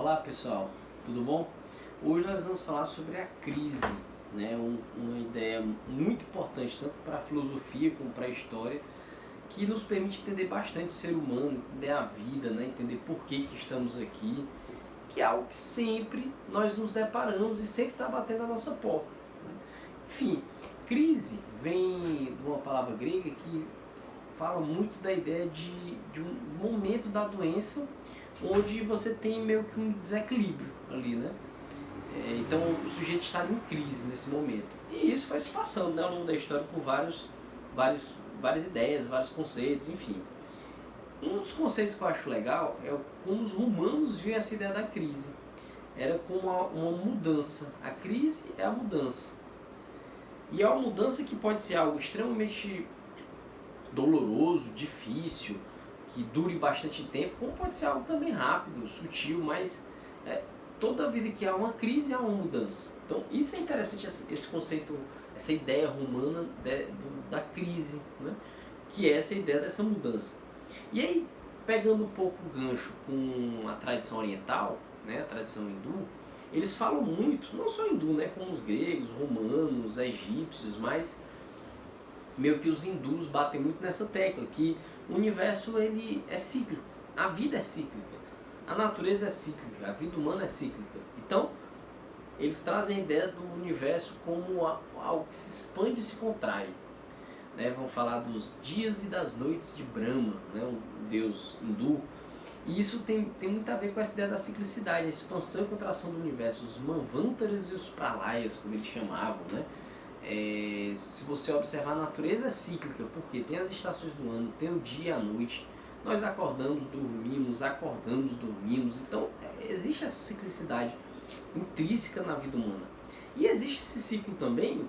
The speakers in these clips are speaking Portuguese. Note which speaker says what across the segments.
Speaker 1: Olá pessoal, tudo bom? Hoje nós vamos falar sobre a crise, né? Uma ideia muito importante tanto para a filosofia como para a história, que nos permite entender bastante o ser humano, entender a vida, né? Entender por que estamos aqui, que é algo que sempre nós nos deparamos e sempre está batendo a nossa porta, né? Enfim, crise vem de uma palavra grega que fala muito da ideia de um momento da doença onde você tem meio que um desequilíbrio ali, né? Então o sujeito está em crise nesse momento. E isso foi se passando, né, ao longo da história por várias ideias, vários conceitos, enfim. Um dos conceitos que eu acho legal é como os romanos viam essa ideia da crise. Era como uma mudança. A crise é a mudança. E é uma mudança que pode ser algo extremamente doloroso, difícil, que dure bastante tempo, como pode ser algo também rápido, sutil, mas toda vida que há uma crise há uma mudança. Então isso é interessante, esse conceito, essa ideia romana da crise, né? Que é essa ideia dessa mudança. E aí, pegando um pouco o gancho com a tradição oriental, né, a tradição hindu, eles falam muito, não só hindu, né, como os gregos, romanos, egípcios, mas meio que os hindus batem muito nessa tecla, que o universo ele é cíclico, a vida é cíclica, a natureza é cíclica, a vida humana é cíclica. Então, eles trazem a ideia do universo como algo que se expande e se contrai. Né? Vão falar dos dias e das noites de Brahma, né? Um deus hindu. E isso tem muito a ver com essa ideia da ciclicidade, a expansão e contração do universo, os Manvantaras e os Pralayas, como eles chamavam, né? Se você observar, a natureza é cíclica, porque tem as estações do ano, tem o dia e a noite, nós acordamos, dormimos, então existe essa ciclicidade intrínseca na vida humana. E existe esse ciclo também,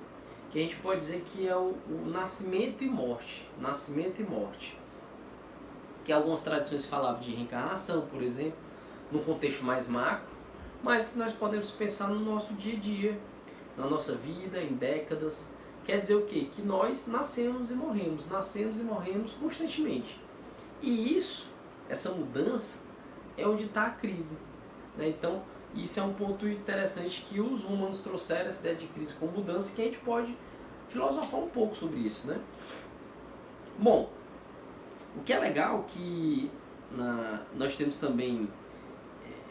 Speaker 1: que a gente pode dizer que é o nascimento e morte, que algumas tradições falavam de reencarnação, por exemplo, num contexto mais macro, mas que nós podemos pensar no nosso dia a dia, na nossa vida, em décadas. Quer dizer o quê? Que nós nascemos e morremos constantemente. E isso, essa mudança, é onde está a crise, né? Então, isso é um ponto interessante que os romanos trouxeram, essa ideia de crise com mudança, que a gente pode filosofar um pouco sobre isso, né? Bom, o que é legal é que nós temos também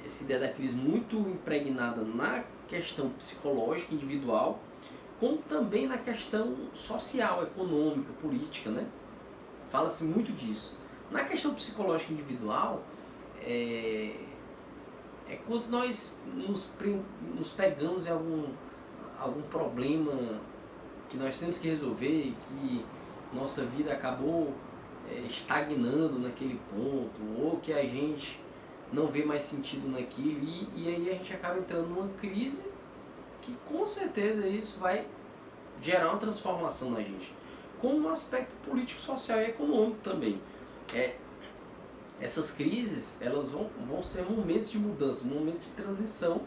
Speaker 1: essa ideia da crise muito impregnada na questão psicológica individual, como também na questão social, econômica, política, né? Fala-se muito disso. Na questão psicológica individual, é quando nós nos pegamos em algum problema que nós temos que resolver e que nossa vida acabou estagnando naquele ponto, ou que a gente não vê mais sentido naquilo, e aí a gente acaba entrando numa crise que com certeza isso vai gerar uma transformação na gente, como no aspecto político, social e econômico também. Essas crises, elas vão ser momentos de mudança, momentos de transição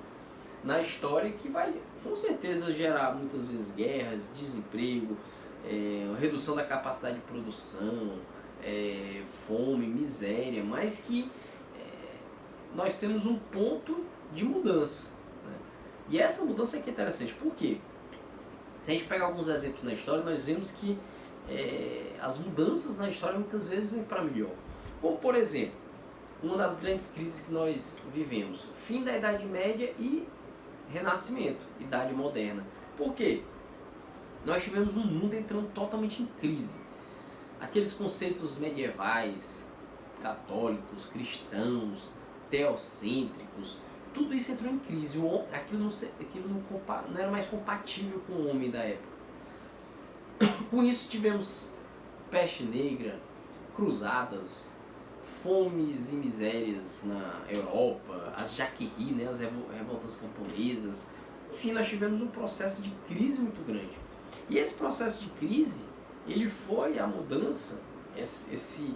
Speaker 1: na história, que vai com certeza gerar muitas vezes guerras, desemprego, redução da capacidade de produção, fome, miséria, mas que nós temos um ponto de mudança, né? E essa mudança aqui é interessante, por quê? Se a gente pegar alguns exemplos na história, nós vemos que as mudanças na história muitas vezes vêm para melhor. Como, por exemplo, uma das grandes crises que nós vivemos, fim da Idade Média e Renascimento, Idade Moderna. Por quê? Nós tivemos um mundo entrando totalmente em crise. Aqueles conceitos medievais, católicos, cristãos, teocêntricos, tudo isso entrou em crise. Aquilo não era mais compatível com o homem da época. Com isso tivemos peste negra, cruzadas, fomes e misérias na Europa, as Jacquerie, né, as revoltas camponesas. Enfim, nós tivemos um processo de crise muito grande. E esse processo de crise, ele foi a mudança, esse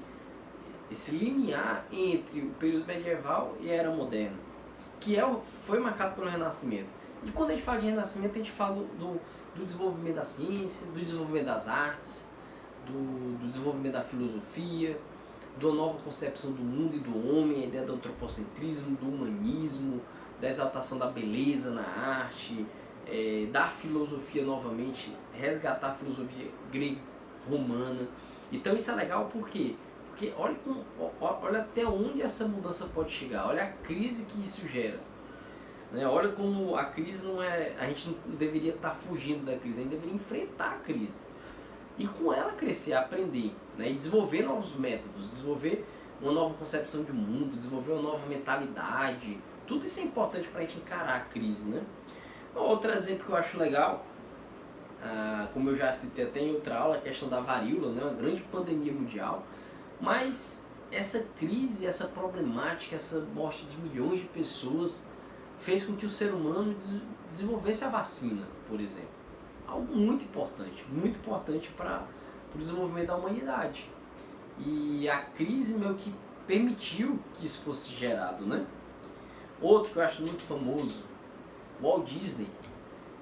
Speaker 1: limiar entre o período medieval e a era moderna, que foi marcado pelo Renascimento. E quando a gente fala de Renascimento, a gente fala do desenvolvimento da ciência, do desenvolvimento das artes, do desenvolvimento da filosofia, da nova concepção do mundo e do homem, a ideia do antropocentrismo, do humanismo, positivismo, da exaltação da beleza na arte, da filosofia novamente, resgatar a filosofia grego-romana. Então isso é legal por quê? Porque olha até onde essa mudança pode chegar, olha a crise que isso gera. Né? Olha como a crise não é... A gente não deveria estar fugindo da crise, a gente deveria enfrentar a crise. E com ela crescer, aprender, né? E desenvolver novos métodos, desenvolver uma nova concepção de mundo, desenvolver uma nova mentalidade. Tudo isso é importante para a gente encarar a crise, né? Outro exemplo que eu acho legal, como eu já citei até em outra aula, a questão da varíola, né? Uma grande pandemia mundial. Mas essa crise, essa problemática, essa morte de milhões de pessoas fez com que o ser humano desenvolvesse a vacina, por exemplo. Algo muito importante para o desenvolvimento da humanidade. E a crise meio que permitiu que isso fosse gerado, né? Outro que eu acho muito famoso, Walt Disney,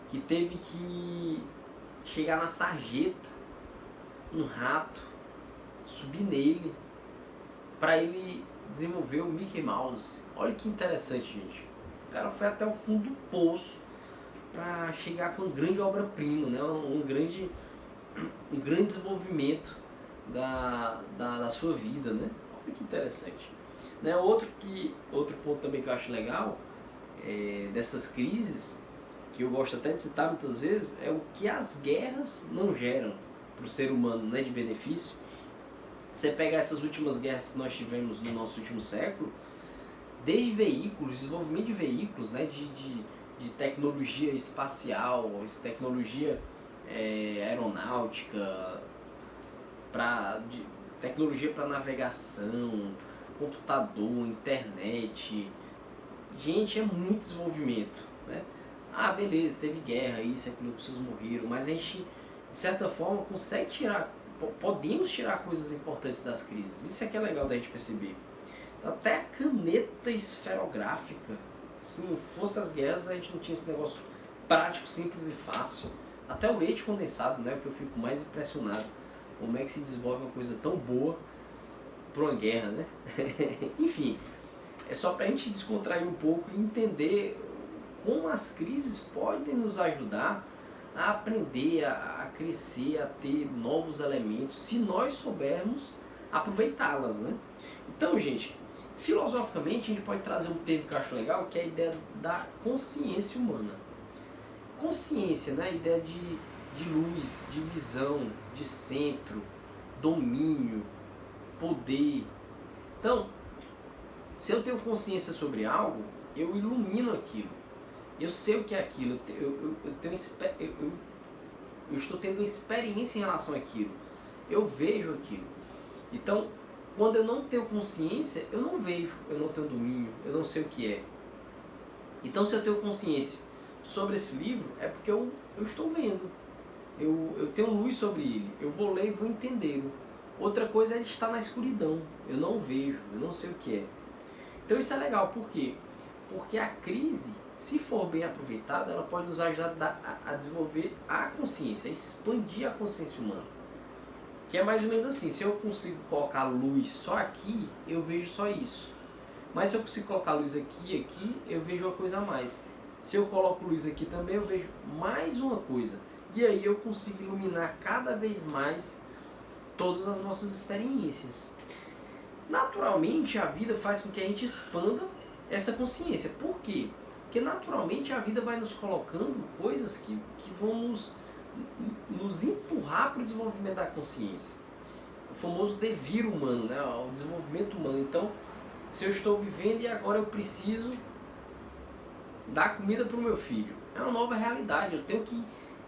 Speaker 1: que teve que chegar na sarjeta, um rato, subir nele, para ele desenvolver o Mickey Mouse. Olha que interessante, gente. O cara foi até o fundo do poço para chegar com uma grande obra-prima, né? um grande desenvolvimento da sua vida, né? Olha que interessante. Né? Outro ponto também que eu acho legal dessas crises, que eu gosto até de citar muitas vezes, é o que as guerras não geram para o ser humano, né, de benefício. Você pega essas últimas guerras que nós tivemos no nosso último século, desde veículos, desenvolvimento de veículos, né, de tecnologia espacial, tecnologia aeronáutica, tecnologia para navegação, computador, internet. Gente, é muito desenvolvimento, né? Beleza, teve guerra, isso, aquilo, pessoas morreram, mas a gente, de certa forma, podemos tirar coisas importantes das crises. Isso é que é legal da gente perceber. Então, até a caneta esferográfica, se não fosse as guerras, a gente não tinha esse negócio prático, simples e fácil. Até o leite condensado, né, que eu fico mais impressionado. Como é que se desenvolve uma coisa tão boa para uma guerra, né? Enfim, é só para a gente descontrair um pouco e entender como as crises podem nos ajudar a aprender, a crescer, a ter novos elementos, se nós soubermos aproveitá-las, né? Então, gente, filosoficamente a gente pode trazer um termo que eu acho legal, que é a ideia da consciência humana. Consciência, né? A ideia de luz, de visão, de centro, domínio, poder. Então, se eu tenho consciência sobre algo, eu ilumino aquilo. Eu sei o que é aquilo, eu estou tendo uma experiência em relação àquilo. Eu vejo aquilo. Então, quando eu não tenho consciência, eu não vejo, eu não tenho domínio, eu não sei o que é. Então, se eu tenho consciência sobre esse livro, é porque eu estou vendo. Eu tenho luz sobre ele. Eu vou ler e vou entendê-lo. Outra coisa é estar na escuridão. Eu não vejo, eu não sei o que é. Então, isso é legal. Por quê? Porque a crise, se for bem aproveitada, ela pode nos ajudar a desenvolver a consciência, a expandir a consciência humana. Que é mais ou menos assim, se eu consigo colocar luz só aqui, eu vejo só isso. Mas se eu consigo colocar luz aqui e aqui, eu vejo uma coisa a mais. Se eu coloco luz aqui também, eu vejo mais uma coisa. E aí eu consigo iluminar cada vez mais todas as nossas experiências. Naturalmente, a vida faz com que a gente expanda essa consciência. Por quê? Porque naturalmente a vida vai nos colocando coisas que vão nos empurrar para o desenvolvimento da consciência. O famoso devir humano, né? O desenvolvimento humano. Então, se eu estou vivendo e agora eu preciso dar comida para o meu filho, é uma nova realidade. Eu tenho que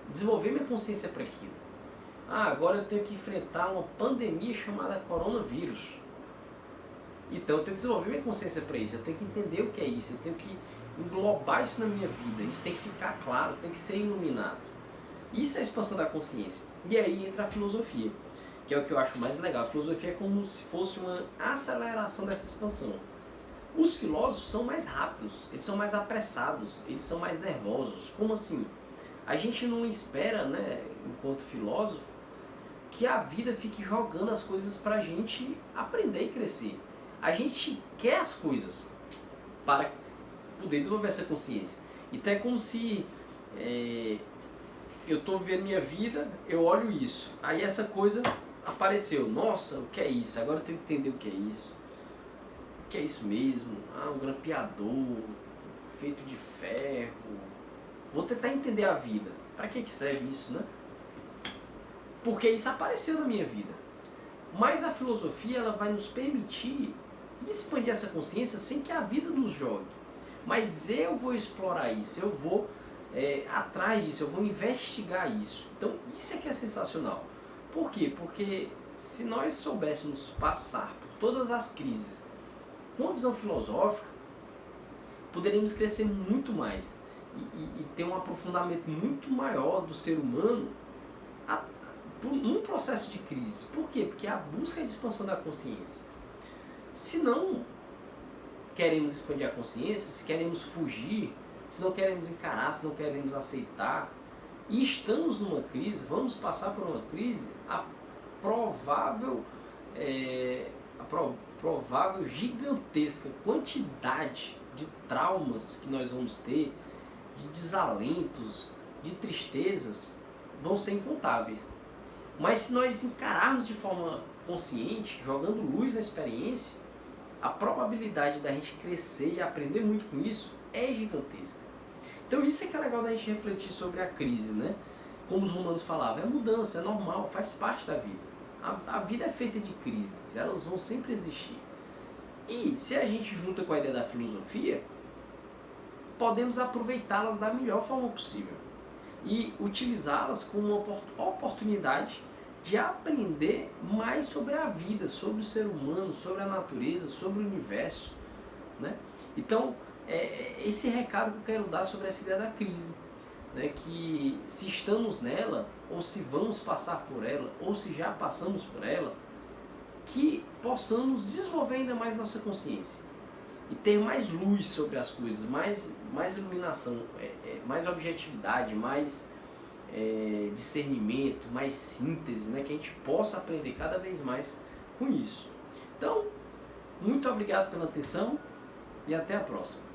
Speaker 1: desenvolver minha consciência para aquilo. Agora eu tenho que enfrentar uma pandemia chamada coronavírus. Então eu tenho que desenvolver minha consciência para isso, eu tenho que entender o que é isso, eu tenho que englobar isso na minha vida, isso tem que ficar claro, tem que ser iluminado. Isso é a expansão da consciência. E aí entra a filosofia, que é o que eu acho mais legal. A filosofia é como se fosse uma aceleração dessa expansão. Os filósofos são mais rápidos, eles são mais apressados, eles são mais nervosos. Como assim? A gente não espera, né, enquanto filósofo, que a vida fique jogando as coisas pra gente aprender e crescer. A gente quer as coisas para poder desenvolver essa consciência. Então é como se eu estou vivendo minha vida, eu olho isso, aí essa coisa apareceu, nossa, o que é isso? Agora eu tenho que entender o que é isso. O que é isso mesmo? Ah, um grampeador feito de ferro. Vou tentar entender a vida. Para que serve isso, né? Porque isso apareceu na minha vida. Mas a filosofia, ela vai nos permitir expandir essa consciência sem que a vida nos jogue. Mas eu vou explorar isso, eu vou atrás disso, eu vou investigar isso. Então isso é que é sensacional. Por quê? Porque se nós soubéssemos passar por todas as crises com uma visão filosófica, poderíamos crescer muito mais e ter um aprofundamento muito maior do ser humano num processo de crise. Por quê? Porque é a busca de expansão da consciência. Se não queremos expandir a consciência, se queremos fugir, se não queremos encarar, se não queremos aceitar, e estamos numa crise, vamos passar por uma crise, a provável gigantesca quantidade de traumas que nós vamos ter, de desalentos, de tristezas, vão ser incontáveis. Mas se nós encararmos de forma consciente, jogando luz na experiência, a probabilidade da gente crescer e aprender muito com isso é gigantesca. Então isso é que é legal da gente refletir sobre a crise, né? Como os romanos falavam, é mudança, é normal, faz parte da vida. A vida é feita de crises, elas vão sempre existir. E se a gente junta com a ideia da filosofia, podemos aproveitá-las da melhor forma possível e utilizá-las como uma oportunidade de aprender mais sobre a vida, sobre o ser humano, sobre a natureza, sobre o universo, né? Então, esse recado que eu quero dar sobre essa ideia da crise, né? Que se estamos nela, ou se vamos passar por ela, ou se já passamos por ela, que possamos desenvolver ainda mais nossa consciência e ter mais luz sobre as coisas, mais iluminação, mais objetividade, mais discernimento, mais síntese, né? Que a gente possa aprender cada vez mais com isso. Então, muito obrigado pela atenção e até a próxima.